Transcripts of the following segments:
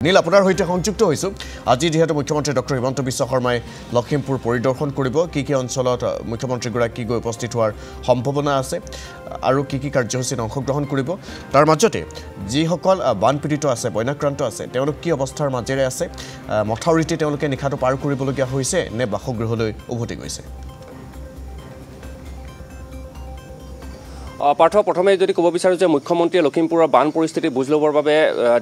নীল আপোনাৰ হৈতে সংযুক্ত হৈছো আজি যেহেতু মুখ্যমন্ত্ৰী ডক্টৰ হিমন্ত বিশ্ব শৰ্মাই লখিমপুৰ পৰিদৰ্শন কৰিব কি অঞ্চলত মুখ্যমন্ত্ৰী গৰাকী গৈ উপস্থিত হোৱাৰ সম্ভাৱনা আছে আৰু কি কাৰ্যসূচীত অংশগ্ৰহণ কৰিব তাৰ মাজতে যিসকল বানপীড়িত আছে বন্যাক্ৰান্ত আছে তেওঁলোক কি অৱস্থাৰ মাজেৰে আছে মথাউৰিতে তেওঁলোকে নিখাটো পাৰ কৰিবলগীয়া হৈছে নে বাসগৃহলৈ উভতি গৈছে পাৰ্থ প্ৰথমে যদি ক'ব বিচাৰোঁ যে মুখ্যমন্ত্ৰীয়ে লখিমপুৰৰ বান পৰিস্থিতি বুজ ল'বৰ বাবে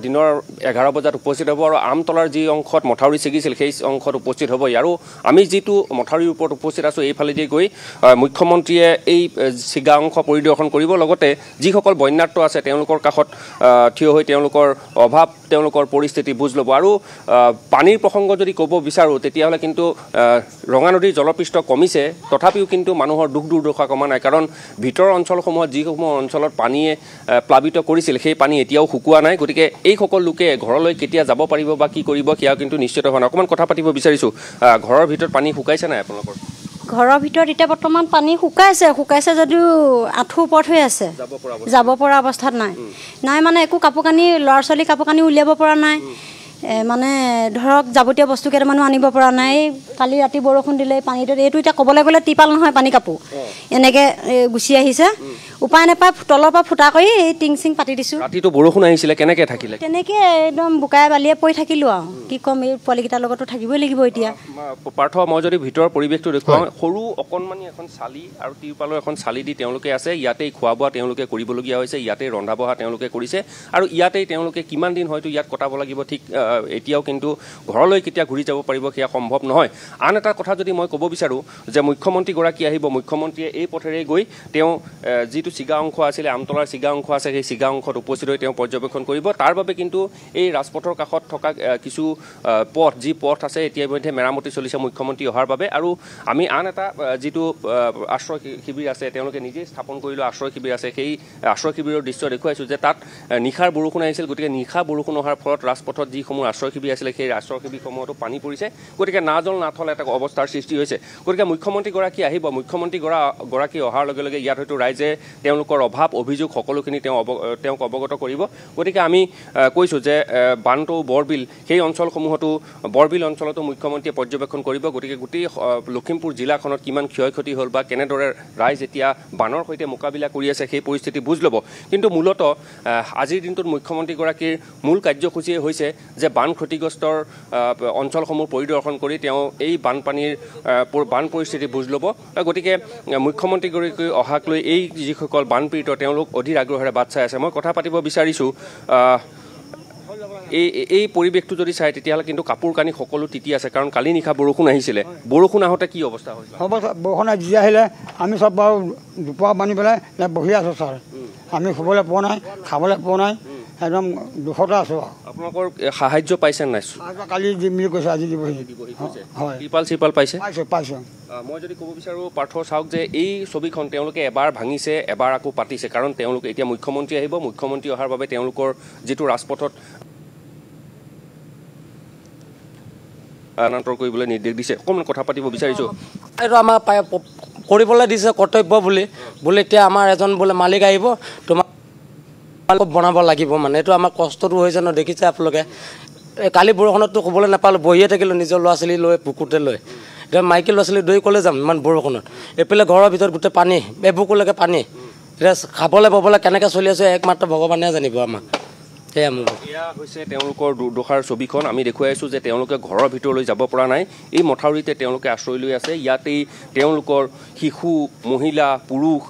দিনৰ 11 বজাত উপস্থিত হ'ব আৰু আমতলাৰ যি অংশত মথাউৰি ছিগিছিল সেই অংশত উপস্থিত হ'ব আৰু আমি যিটো মথাউৰিৰ ওপৰত উপস্থিত আছোঁ এইফালেদি গৈ মুখ্যমন্ত্ৰীয়ে এই ছিগা অংশ পৰিদৰ্শন কৰিব লগতে যিসকল বন্যাৰ্ত আছে তেওঁলোকৰ কাষত থিয় হৈ তেওঁলোকৰ অভাৱ তেওঁলোকৰ পৰিস্থিতি বুজ ল'ব আৰু পানীৰ প্ৰসংগ যদি ক'ব বিচাৰোঁ তেতিয়াহ'লে কিন্তু ৰঙা নদীৰ জলপৃষ্ঠ কমিছে তথাপিও কিন্তু মানুহৰ দুখ দুৰ্দশা কমা নাই কাৰণ ভিতৰ অঞ্চলসমূহ যিসমূহ অঞ্চলত পানীয়ে প্লাবিত কৰিছিল সেই পানী এতিয়াও শুকোৱা নাই গতিকে এইসকল লোকে ঘৰলৈ কেতিয়া যাব পাৰিব বা কি কৰিব সেয়া কিন্তু নিশ্চিত হোৱা নাই অকণমান কথা পাতিব বিচাৰিছোঁ ঘৰৰ ভিতৰত পানী শুকাইছে নাই আপোনালোকৰ ঘৰৰ ভিতৰত এতিয়া বৰ্তমান পানী শুকাইছে যদিও আঁঠু ওপৰত হৈ আছে যাব পৰা অৱস্থাত নাই মানে একো কাপোৰ কানি ল'ৰা ছোৱালী কাপোৰ কানি উলিয়াব পৰা নাই মানে ধৰক যাৱতীয় বস্তু কেইটামানো আনিব পৰা নাই কালি ৰাতি বৰষুণ দিলে পানীটো এইটো এতিয়া ক'বলৈ গ'লে টিপাল নহয় পানী কাপোৰ এনেকৈ গুচি আহিছে উপায় নাপায় তলৰ পৰা ফুটা কৰি এই টিং চিং পাতি দিছোঁ ৰাতিটো বৰষুণ আহিছিলে কেনেকৈ থাকিলে তেনেকৈ একদম বোকাই বালিয়ে পৰি থাকিলোঁ আৰু কি ক'ম এই পোৱালিকেইটাৰ লগতো থাকিবই লাগিব এতিয়া পাৰ্থ মই যদি ভিতৰৰ পৰিৱেশটো দেখুৱাওঁ সৰু অকণমানি এখন চালি আৰু টিৰপালৰ এখন চালি দি তেওঁলোকে আছে ইয়াতেই খোৱা বোৱা তেওঁলোকে কৰিবলগীয়া হৈছে ইয়াতেই ৰন্ধা বঢ়া তেওঁলোকে কৰিছে আৰু ইয়াতেই তেওঁলোকে কিমান দিন হয়তো ইয়াত কটাব লাগিব ঠিক এতিয়াও কিন্তু ঘৰলৈ কেতিয়া ঘূৰি যাব পাৰিব সেয়া সম্ভৱ নহয় আন এটা কথা যদি মই ক'ব বিচাৰোঁ যে মুখ্যমন্ত্ৰীগৰাকী আহিব মুখ্যমন্ত্ৰীয়ে এই পথেৰে গৈ তেওঁ যিটো ছিগা অংশ আছিলে আমতলাৰ ছিগা অংশ আছে সেই ছিগা অংশত উপস্থিত হৈ তেওঁ পৰ্যবেক্ষণ কৰিব তাৰ বাবে কিন্তু এই ৰাজপথৰ কাষত থকা কিছু পথ আছে ইতিমধ্যে মেৰামতি চলিছে মুখ্যমন্ত্ৰী অহাৰ বাবে আৰু আমি আন এটা যিটো আশ্ৰয় শিবিৰ আছে তেওঁলোকে নিজেই স্থাপন কৰি লোৱা আশ্ৰয় শিবিৰ আছে সেই আশ্ৰয় শিবিৰৰ দৃশ্য দেখুৱাইছোঁ যে তাত নিশাৰ বৰষুণ আহিছিল গতিকে নিশা বৰষুণ অহাৰ ফলত ৰাজপথত যিসমূহ আশ্ৰয় শিবিৰ আছিলে সেই আশ্ৰয় শিবিৰসমূহতো পানী পৰিছে গতিকে নাজল নাথল এটা অৱস্থাৰ সৃষ্টি হৈছে গতিকে মুখ্যমন্ত্ৰীগৰাকী আহিব মুখ্যমন্ত্ৰীগৰাকী অহাৰ লগে লগে ইয়াত হয়তো ৰাইজে তেওঁলোকৰ অভাৱ অভিযোগ সকলোখিনি তেওঁক অৱগত কৰিব গতিকে আমি কৈছোঁ যে বানটো বৰবিল সেই অঞ্চলসমূহতো বৰবিল অঞ্চলতো মুখ্যমন্ত্ৰীয়ে পৰ্যবেক্ষণ কৰিব গতিকে গোটেই লখিমপুৰ জিলাখনত কিমান ক্ষয় ক্ষতি হ'ল বা কেনেদৰে ৰাইজ এতিয়া বানৰ সৈতে মোকাবিলা কৰি আছে সেই পৰিস্থিতি বুজ ল'ব কিন্তু মূলতঃ আজিৰ দিনটোত মুখ্যমন্ত্ৰীগৰাকীৰ মূল কাৰ্যসূচীয়ে হৈছে যে বান ক্ষতিগ্ৰস্তৰ অঞ্চলসমূহ পৰিদৰ্শন কৰি তেওঁ এই বান পৰিস্থিতি বুজ ল'ব গতিকে মুখ্যমন্ত্ৰীগৰাকী অহাক লৈ এই যিসকল বানপীড়িত তেওঁলোক অধীৰ আগ্ৰহেৰে বাট চাই আছে মই কথা পাতিব বিচাৰিছোঁ এই পৰিৱেশটো যদি চাই তেতিয়াহ'লে কিন্তু কাপোৰ কানি সকলো তিতি আছে কাৰণ কালি নিশা বৰষুণ আহিছিলে বৰষুণ আহোঁতে কি অৱস্থা হৈছিল বৰষুণ যি আহিলে আমি চব বাৰু দুপৰ বান্ধি পেলাই বহি আছোঁ ছাৰ আমি শুবলৈ পোৱা নাই খাবলৈ পোৱা নাই একদম দুখতে আছোঁ আপোনালোকৰ সাহায্য পাইছে নাই কালি দিম বুলি কৈছে আজি দিবহি হয় চিপাল পাইছে পাইছোঁ মই যদি ক'ব বিচাৰোঁ পাৰ্থ চাওক যে এই ছবিখন তেওঁলোকে এবাৰ ভাঙিছে এবাৰ আকৌ পাতিছে কাৰণ তেওঁলোকে এতিয়া মুখ্যমন্ত্ৰী আহিব মুখ্যমন্ত্ৰী অহাৰ বাবে তেওঁলোকৰ যিটো ৰাজপথত স্থানান্তৰ কৰিবলৈ নিৰ্দেশ দিছে অকণমান কথা পাতিব বিচাৰিছোঁ এইটো আমাৰ কৰিবলৈ দিছে কৰ্তব্য বুলি বোলে এতিয়া আমাৰ এজন বোলে মালিক আহিব তোমাক বনাব লাগিব মানে এইটো আমাৰ কষ্টটো হৈছে ন দেখিছে আপোনালোকে কালি বৰষুণততো ক'বলৈ নাপালোঁ বহিয়ে থাকিলোঁ নিজৰ ল'ৰা ছোৱালী লৈ বুকুতে লৈ এতিয়া মাইকী ল'ৰা ছোৱালী দৈ ক'লে যাম ইমান বৰষুণত এইফালে ঘৰৰ ভিতৰত গোটেই পানী বুকুলৈকে পানী এতিয়া খাবলৈ পাবলৈ কেনেকৈ চলি আছোঁ একমাত্ৰ ভগৱানে জানিব আমাক এয়া হৈছে তেওঁলোকৰ দুৰ্দশাৰ ছবিখন আমি দেখুৱাই আছোঁ যে তেওঁলোকে ঘৰৰ ভিতৰলৈ যাব পৰা নাই এই মথাউৰিতে তেওঁলোকে আশ্ৰয় লৈ আছে ইয়াতেই তেওঁলোকৰ শিশু মহিলা পুৰুষ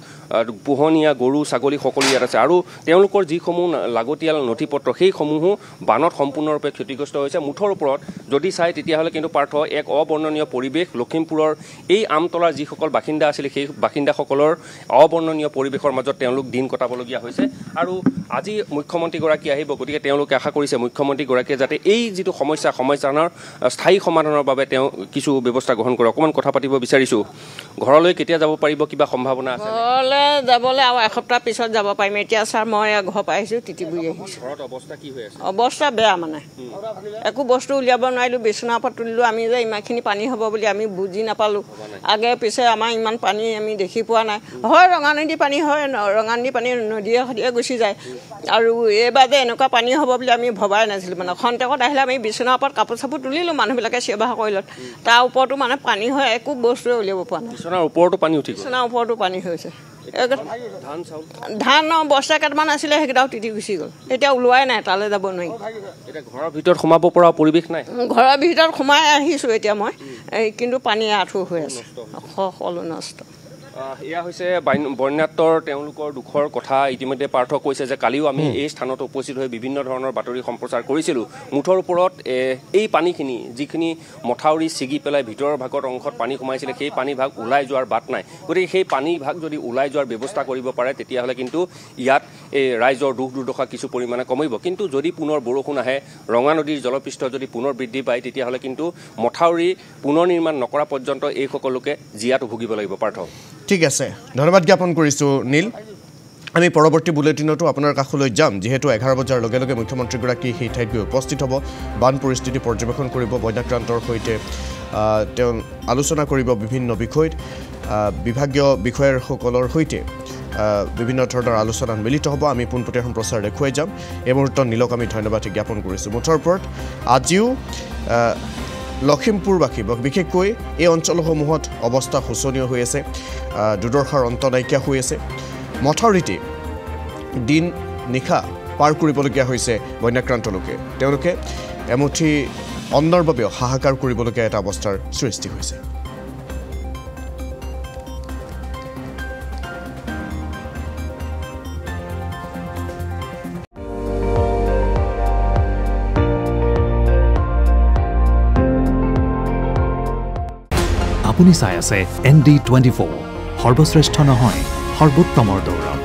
পোহনীয়া গৰু ছাগলী সকলো ইয়াত আছে আৰু তেওঁলোকৰ যিসমূহ লাগতিয়াল নথি পত্ৰ সেইসমূহো বানত সম্পূৰ্ণৰূপে ক্ষতিগ্ৰস্ত হৈছে মুঠৰ ওপৰত যদি চাই তেতিয়াহ'লে কিন্তু পাৰ্থ এক অবৰ্ণনীয় পৰিৱেশ লখিমপুৰৰ এই আমতলাৰ যিসকল বাসিন্দা আছিলে সেই বাসিন্দাসকলৰ অবৰ্ণনীয় পৰিৱেশৰ মাজত তেওঁলোক দিন কটাবলগীয়া হৈছে আৰু আজি মুখ্যমন্ত্ৰীগৰাকী আহিব গতিকে তেওঁলোকে আশা কৰিছে মুখ্যমন্ত্ৰীগৰাকীয়ে যাতে এই যিটো সমস্যাৰ স্থায়ী সমাধানৰ বাবে তেওঁ কিছু ব্যৱস্থা গ্ৰহণ কৰে অকণমান কথা পাতিব বিচাৰিছোঁ ঘৰলৈ কেতিয়া যাব পাৰিব কিবা সম্ভাৱনা আছে যাবলৈ আৰু এসপ্তাহ পিছত যাব পাৰিম এতিয়া ছাৰ মই ঘৰ পৰা আহিছোঁ তিতিবুৰি আহিছোঁ অৱস্থা বেয়া মানে একো বস্তু উলিয়াব নোৱাৰিলোঁ বিচনাৰ পৰা তুলিলোঁ আমি যে ইমানখিনি পানী হ'ব বুলি আমি বুজি নাপালোঁ আগে পিছে আমাৰ ইমান পানী আমি দেখি পোৱা নাই হয় ৰঙানদী পানী হয় ৰঙানদী পানী নদীয়ে সদিয়ে গুচি যায় আৰু এইবাৰ যে এনেকুৱা পানী হ'ব বুলি আমি ভবাই নাছিলোঁ মানে খন্তেকত আহিলে আমি বিচনাৰ ওপৰত কাপোৰ চাপোৰ তুলিলোঁ মানুহবিলাকে সেৱা কৰিলত তাৰ ওপৰতো মানে পানী হয় একো বস্তুৱে উলিয়াব পৰা নাই বিচনাৰ ওপৰতো পানী উঠি বিচনাৰ ওপৰতো পানী হৈছে ধানৰ বস্তা কেইটামান আছিলে সেইকেইটাও তিতি গুচি গ'ল এতিয়া ওলোৱাই নাই তালৈ যাব নোৱাৰি ঘৰৰ ভিতৰত সোমাব পৰা পৰিৱেশ নাই ঘৰৰ ভিতৰত সোমাই আহিছোঁ এতিয়া মই কিন্তু পানী আঁঠু হৈ আছে সকলো নষ্ট এয়া হৈছে বন্যাত্তৰ তেওঁলোকৰ দুখৰ কথা ইতিমধ্যে পাৰ্থ কৈছে যে কালিও আমি এই স্থানত উপস্থিত হৈ বিভিন্ন ধৰণৰ বাতৰি সম্প্ৰচাৰ কৰিছিলোঁ মুঠৰ ওপৰত এই পানীখিনি যিখিনি মথাউৰি ছিগি পেলাই ভিতৰৰ ভাগত অংশত পানী সোমাইছিলে সেই পানী ভাগ ওলাই যোৱাৰ বাট নাই গতিকে সেই পানী ভাগ যদি ওলাই যোৱাৰ ব্যৱস্থা কৰিব পাৰে তেতিয়াহ'লে কিন্তু ইয়াত এই ৰাইজৰ দুখ দুৰ্দশা কিছু পৰিমাণে কমিব কিন্তু যদি পুনৰ বৰষুণ আহে ৰঙা নদীৰ জলপৃষ্ঠ যদি পুনৰ বৃদ্ধি পায় তেতিয়াহ'লে কিন্তু মথাউৰি পুনৰ নিৰ্মাণ নকৰা পৰ্যন্ত এই সকলোকে জীয়াতো ভুগিব লাগিব পাৰ্থ ঠিক আছে ধন্যবাদ জ্ঞাপন কৰিছোঁ নীল আমি পৰৱৰ্তী বুলেটিনতো আপোনাৰ কাষলৈ যাম যিহেতু 11 বজাৰ লগে লগে মুখ্যমন্ত্ৰীগৰাকী সেই ঠাইত গৈ উপস্থিত হ'ব বান পৰিস্থিতি পৰ্যবেক্ষণ কৰিব বন্যাক্ৰান্তৰ সৈতে তেওঁ আলোচনা কৰিব বিভিন্ন বিষয়ত বিভাগীয় বিষয়াসকলৰ সৈতে বিভিন্ন ধৰণৰ আলোচনাত মিলিত হ'ব আমি পোনপটীয়া সম্প্ৰচাৰ দেখুৱাই যাম এই মুহূৰ্তত নীলক আমি ধন্যবাদ জ্ঞাপন কৰিছোঁ মুঠৰ ওপৰত আজিও লখিমপুৰবাসী বিশেষকৈ এই অঞ্চলসমূহত অৱস্থা শোচনীয় হৈ আছে দুৰ্দশাৰ অন্ত নাইকিয়া হৈ আছে মথাউৰিতে দিন নিশা পাৰ কৰিবলগীয়া হৈছে বন্যাক্ৰান্ত লোকে তেওঁলোকে এমুঠি অন্নৰ বাবেও হাহাকাৰ কৰিবলগীয়া এটা অৱস্থাৰ সৃষ্টি হৈছে আপুনি চাই আছে ND24 সৰ্বশ্ৰেষ্ঠ নহয় সৰ্বোত্তমৰ দৌৰত